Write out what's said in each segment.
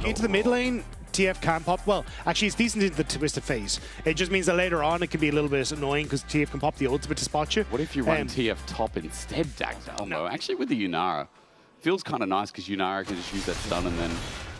Into the mid lane, TF can pop. Well, actually, it's decent into the twisted phase. It just means that later on it can be a little bit annoying because TF can pop the ultimate to spot you. What if you run TF top instead, Dagda? No, actually with the Yunara. Feels kind of nice because Yunara can just use that stun and then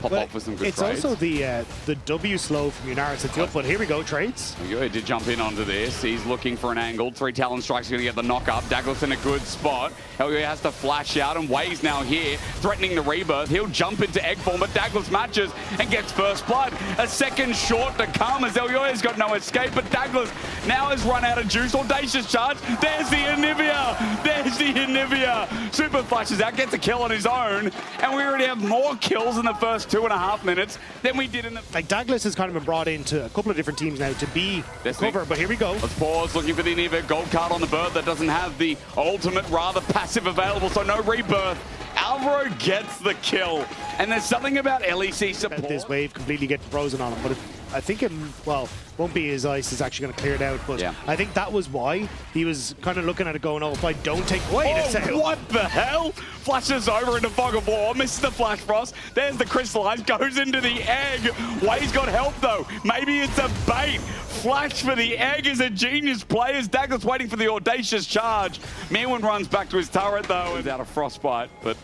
pop off with some good trades. It's also the W slow from Yunara sets you up, but here we go, trades. Elyoya did jump in onto this. He's looking for an angle. 3 Talon Strikes going to get the knock up. Daglas in a good spot. Elyoya has to flash out, and Wei's now here, threatening the rebirth. He'll jump into egg form, but Daglas matches and gets first blood. A second short to come as Elyoya's got no escape, but Daglas now has run out of juice. Audacious charge. There's the Anivia. There's the Anivia. Supa flashes out, gets a kill on his own, and we already have more kills in the first 2.5 minutes than we did in the... Like, Daglas has kind of been brought into a couple of different teams now to be cover, but here we go. Let's pause, looking for the Anivia gold card on the bird that doesn't have the ultimate, rather passive available, so no rebirth. Alvaro gets the kill, and there's something about LEC support. This wave completely gets frozen on him, but I think it, well, won't be his ice is actually going to clear it out, but yeah. I think that was why he was kind of looking at it going, oh, if I don't take... Wait a second. What the hell? Flashes over into Fog of War, misses the Flash Frost, there's the Crystallize, goes into the egg. Wei's got help though. Maybe it's a bait. Flash for the egg is a genius play as Daglas waiting for the audacious charge. Myrwn runs back to his turret though and out of Frostbite, but...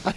I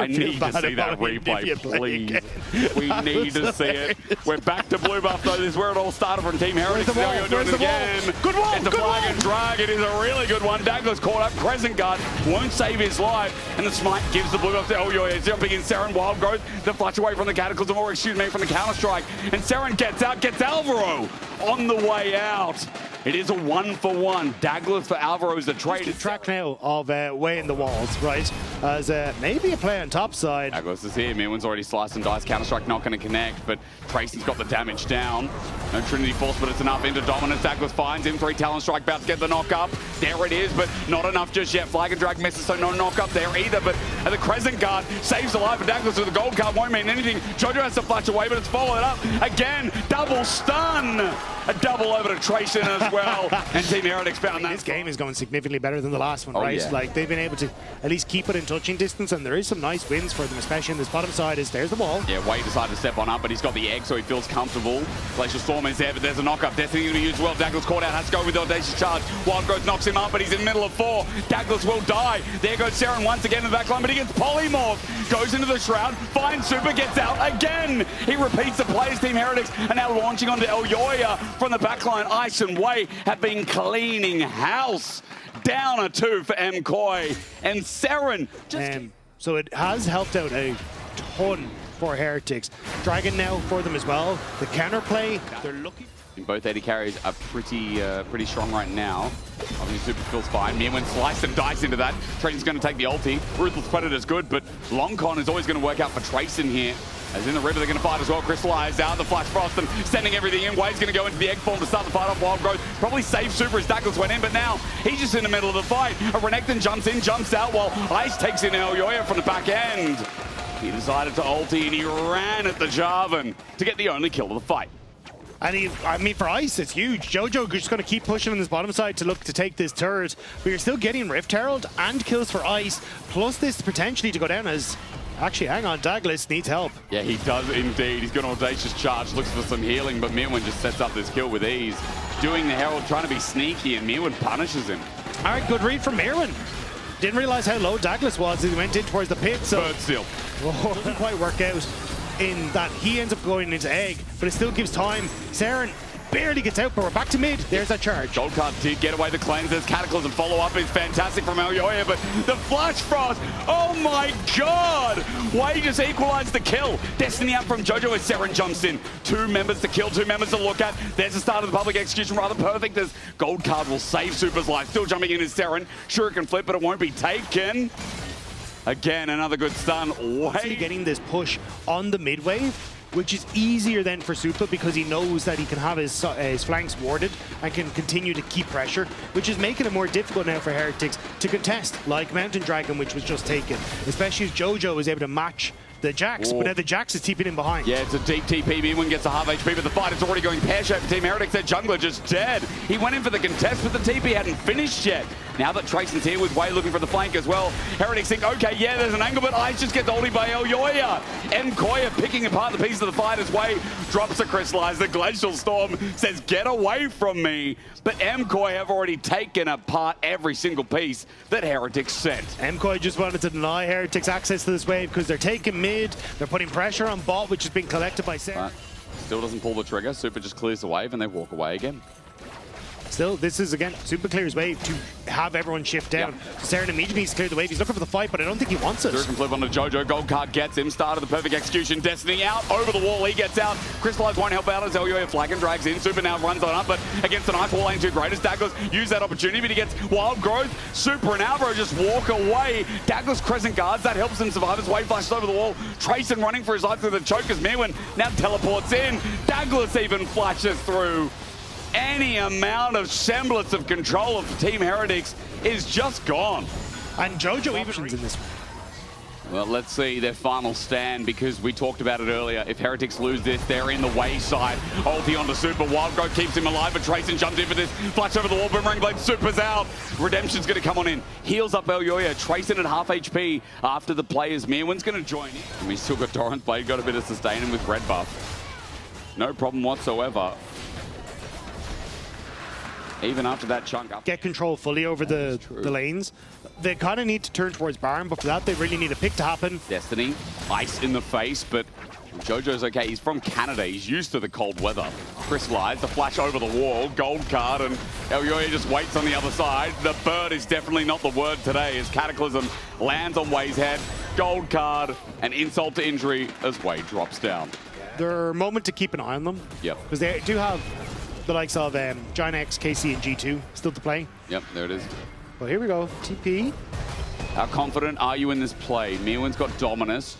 need to see that replay, please. We need to see it. We're back to blue buff though. This is where it all started from Team Heretics. Now you're doing it again. Good one. It's a flag and drag. It is a really good one. Daglas caught up. Crescent Guard won't save his life. And the smite gives the blue buff to Elyoya. Jumping in Serin. Wild growth. The flash away from the Cataclysm, or excuse me, from the Counter-Strike. And Serin gets out, gets Alvaro on the way out. It is a 1-for-1. Daglas for Alvaro is the trade. The track now of Way in the walls, right? As maybe a play on top side. Daglas is here. Myrwn's already sliced and diced. Counter-Strike not going to connect, but Tracyn's got the damage down. No Trinity Force, but it's enough into dominance. Daglas finds him. 3 Talon Strike about to get the knock up. There it is, but not enough just yet. Flag and drag misses, so no knock up there either. But the Crescent Guard saves the life of Daglas with the gold card. Won't mean anything. Jojo has to flash away, but it's followed up again. Double stun. A double over to Tracyn as well. And Team Heretics found that. This game is going significantly better than the last one, right? Yeah. Like, they've been able to at least keep it in touching distance, and there is some nice wins for them, especially in this bottom side. There's the wall. Yeah, Wei decided to step on up, but he's got the egg, so he feels comfortable. Glacial Storm is there, but there's a knock-up. Destiny going to use well. Daglas caught out, has to go with the audacious charge. Wild Growth knocks him up, but he's in the middle of 4. Daglas will die. There goes Serin once again in the backline, but he gets polymorphed. Goes into the shroud, finds Supa, gets out again. He repeats the play as Team Heretics are now launching onto Elyoya from the backline. Ice and Wei have been cleaning house. Down a 2 for MKOI, and Serin just... so it has helped out a ton for Heretics. Dragon now for them as well. The counterplay, they're looking... Both AD carries are pretty strong right now. Obviously, Supa feels fine. Myrwn sliced and diced into that. Tracyn's going to take the ulti. Ruthless Predator's good, but Long Con is always going to work out for Tracyn here. As in the river, they're going to fight as well. Crystallized out, the Flash Frost, and sending everything in. Wei's going to go into the egg form to start the fight off. Wild Growth probably saved Supa as Daglas went in, but now he's just in the middle of the fight. A Renekton jumps in, jumps out, while Ice takes in Elyoya from the back end. He decided to ulti, and he ran at the Jarvan to get the only kill of the fight. And I mean, for Ice, it's huge. Jojo just going to keep pushing on this bottom side to look to take this turret, but you're still getting Rift Herald and kills for Ice, plus this potentially to go down as... Actually, hang on, Daglas needs help. Yeah, he does indeed. He's got an audacious charge, looks for some healing, but Myrwn just sets up this kill with ease. Doing the Herald, trying to be sneaky, and Myrwn punishes him. All right, good read from Myrwn. Didn't realize how low Daglas was as he went in towards the pit, so... Bird steal. Oh, doesn't quite work out in that he ends up going into egg, but it still gives time. Serin barely gets out, but we're back to mid. There's that charge. Gold card did get away the cleansers. Cataclysm follow-up is fantastic from Elyoya, but the Flash Frost, oh my god! Wei just equalized the kill. Destiny out from Jojo as Serin jumps in. 2 members to kill, 2 members to look at. There's the start of the public execution, rather perfect as Gold card will save Supa's life. Still jumping in is Serin. Sure, it can flip, but it won't be taken. Again, another good stun. Wei getting this push on the mid wave, which is easier then for Supa because he knows that he can have his flanks warded and can continue to keep pressure, which is making it more difficult now for Heretics to contest, like Mountain Dragon, which was just taken, especially as Jojo is able to match the Jax, but now the Jax is TP'd in behind. Yeah, it's a deep TP. Myrwn gets a half HP, but the fight is already going pear-shaped for Team Heretics. Their jungler just dead. He went in for the contest, but the TP hadn't finished yet. Now that Tracyn's here with Way looking for the flank as well, Heretics think, okay, yeah, there's an angle, but Ice just gets ulted by Elyoya. MKOI picking apart the pieces of the fight as Way drops a Crystallize. The Glacial Storm says, get away from me. But MKOI have already taken apart every single piece that Heretics sent. MKOI just wanted to deny Heretics access to this wave because they're taking mid, they're putting pressure on bot, which is being collected by Serin. Still doesn't pull the trigger. Supa just clears the wave and they walk away again. Still, this is, again, Supa clears wave to have everyone shift down. Yep. Serin immediately needs to clear the wave. He's looking for the fight, but I don't think he wants it. Can flip onto Jojo. Gold card gets him. Started the perfect execution. Destiny out. Over the wall. He gets out. Crystallize won't help out as Elyoya flag and drags in. Supa now runs on up, but against an ice wall lane 2 greatest. Daglas use that opportunity, but he gets wild growth. Supa and Alvaro just walk away. Daglas crescent guards. That helps him survive as wave flashes over the wall. Tracyn running for his life through the choke as Myrwn now teleports in. Daglas even flashes through. Any amount of semblance of control of Team Heretics is just gone. And Jojo even in this one. Well, let's see their final stand, because we talked about it earlier. If Heretics lose this, they're in the wayside. Ulti onto Supa. Wild Growth keeps him alive, but Tracyn jumps in for this. Flash over the wall. Boomerang Blade. Supa's out. Redemption's going to come on in. Heals up Elyoya. Tracyn at half HP after the players. Myrwn's going to join in. And he's still got Torrent Blade. Got a bit of sustain him with red buff. No problem whatsoever. Even after that chunk up. Get control fully over the lanes. They kind of need to turn towards Baron, but for that, they really need a pick to happen. Destiny, ice in the face, but Jojo's okay. He's from Canada. He's used to the cold weather. Crystallize, the flash over the wall, gold card, and Elyoya just waits on the other side. The bird is definitely not the word today as Cataclysm lands on Way's head. Gold card, and insult to injury as Way drops down. They're a moment to keep an eye on them. Yep. Because they do have the likes of Giant X, KC, and G2 still to play. Yep, there it is. Well, here we go. TP. How confident are you in this play? Myrwn's got Dominus.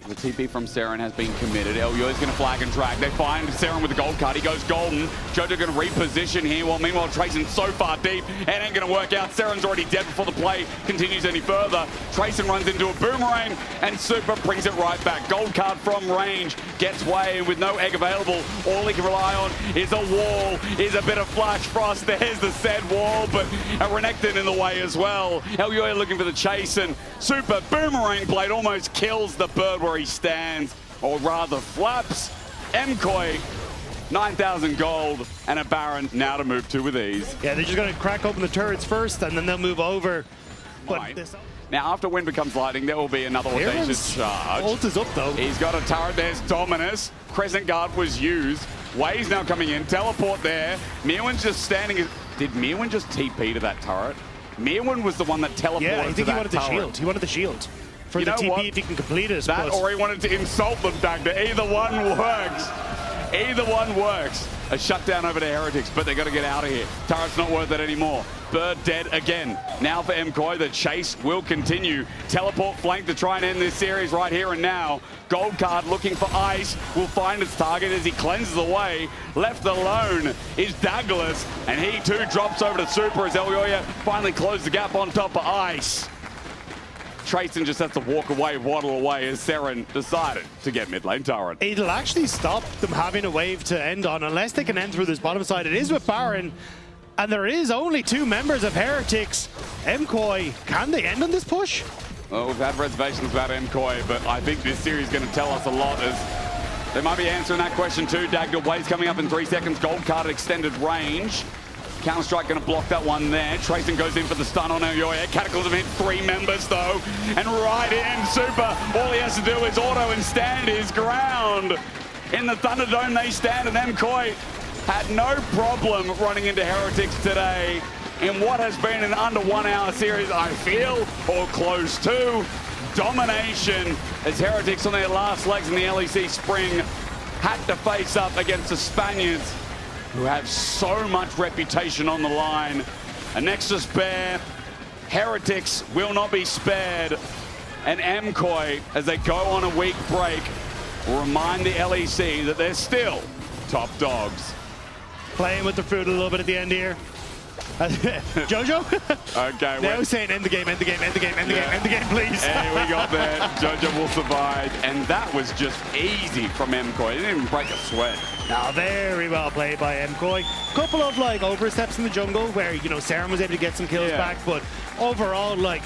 The TP from Serin has been committed. Elyoya's going to flag and drag. They find Serin with the gold card. He goes golden. Jojo going to reposition here. While meanwhile, Tracyn's so far deep. It ain't going to work out. Serin's already dead before the play continues any further. Tracyn runs into a boomerang, and Supa brings it right back. Gold card from range. Gets Way, and with no egg available, all he can rely on is a wall, is a bit of flash frost. There's the said wall, but a Renekton in the way as well. Elyoya looking for the chase, and Supa boomerang blade almost kills the bird where he stands, or rather flaps. MKOI, 9,000 gold, and a Baron now to move to with ease. Yeah, they're just going to crack open the turrets first, and then they'll move over. But now, after Wind becomes Lightning, there will be another audacious charge. Ult is up, though. He's got a turret. There's Dominus. Crescent Guard was used. Way's now coming in. Teleport there. Myrwn's just standing. Did Myrwn just TP to that turret? Myrwn was the one that teleported to that turret. Yeah, I think he wanted the shield. He wanted the shield. For the TP, if he can complete it. That, or he wanted to insult them, Dagda. Either one works. Either one works. A shutdown over to Heretics, but they got to get out of here. Turret's not worth it anymore. Bird dead again. Now for MKOI, the chase will continue. Teleport flank to try and end this series right here and now. Gold card looking for Ice. Will find its target as he cleanses away. Left alone is Daglas, and he too drops over to Supa as Elyoya finally closed the gap on top of Ice. Tracyn just has to walk away, waddle away as Serin decided to get mid lane turret. It'll actually stop them having a wave to end on unless they can end through this bottom side. It is with Baron, and there is only 2 members of Heretics. MKOI, can they end on this push? Well, we've had reservations about MKOI, but I think this series is going to tell us a lot as they might be answering that question too. Dagda, Wave's coming up in 3 seconds. Gold card extended range. Counter-Strike going to block that one there. Tracyn goes in for the stun on Elyoya. Cataclysm hit 3 members though. And right in, Supa. All he has to do is auto and stand his ground. In the Thunderdome they stand, and MKOI had no problem running into Heretics today in what has been an under 1 hour series, I feel, or close to. Domination as Heretics on their last legs in the LEC Spring had to face up against the Spaniards, who have so much reputation on the line. A Nexus Bear, Heretics will not be spared. And MKOI, as they go on a week break, will remind the LEC that they're still top dogs. Playing with the fruit a little bit at the end here. Jojo? Okay. Now saying end the game, end the game, end the game, end the game, end the game, please. Hey, we got there. Jojo will survive. And that was just easy from MKOI. He didn't even break a sweat. Now, very well played by MKOI. Couple of like oversteps in the jungle where, you know, Serin was able to get some kills back, but overall, like,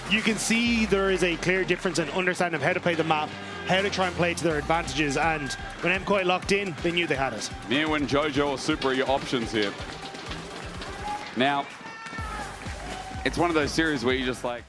you can see there is a clear difference in understanding of how to play the map, how to try and play to their advantages, and when MKOI locked in, they knew they had it. Myrwn, Jojo, or Supa are your options here. Now, it's one of those series where you just like...